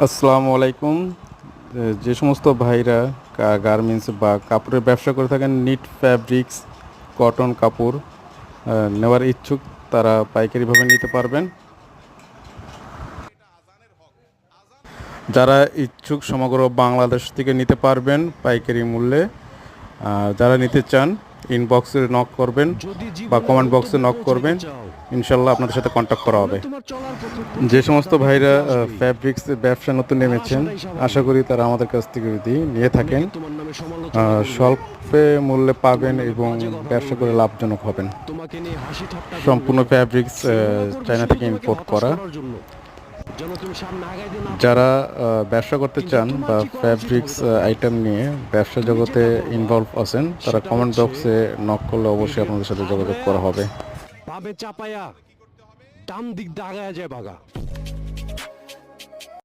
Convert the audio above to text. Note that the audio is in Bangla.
আসসালামু আলাইকুম। যে সমস্ত ভাইরা গার্মেন্টস বা কাপড়ের ব্যবসা করে থাকেন, নিট ফ্যাব্রিক্স, কটন কাপড় নেওয়ার ইচ্ছুক, তারা পাইকারিভাবে নিতে পারবেন। যারা ইচ্ছুক সমগ্র বাংলাদেশ থেকে নিতে পারবেন পাইকারি মূল্যে। যারা নিতে চান ইনবক্সে নক করবেন যদি বা জীবনের কমেন্ট বক্সে নক গন্তব্যেও যেতে করবেন, চাও ইনশাল্লাহ আপনাদের সাথে কন্ট্যাক্ট করা তাহলে হবে। তোমার চলার পথে যে প্রতিটি সমস্ত ধাপে ভাইরা বিপদ আসবেই। ফ্যাব্রিক্সের ব্যবসা নতুন আর নেমেছেন, আসাটাই আশা স্বাভাবিক। করি তারা আমাদের কাছ থেকে যদি নিয়ে থাকেন অনেকে তোমার নামে সমালোচনা করবে, স্বল্পে মূল্যে তোমার পাবেন নামে এবং বাজে কথা ব্যবসা বলবে, করে লাভজনক হবেন। তোমাকে নিয়ে হাসি ঠাট্টা করবে। সম্পূর্ণ ফ্যাব্রিক্স এগুলো করবে চায়না শুধু থেকে তোমাকে ইম্পোর্ট হতাশ করা। করার জন্য, যেন তুমি সামনে আগাইতে না পারো। যারা ব্যবসা করতে কিন্তু চান তোমার বা কি করা উচিত হবে ফ্যাব্রিক্স তাহলে? আইটেম নিয়ে ব্যবসা তুমি জগতে যেটা করবা ইনভলভ আছেন, তারা সেটা কমেন্ট হচ্ছে বক্সে নক করলে অবশ্যই আপনাদের সাথে যোগাযোগ আবরায়া করা হবে। পাবে চাপায়া ডান দিক দিয়ে আগায়া যায় বাগা।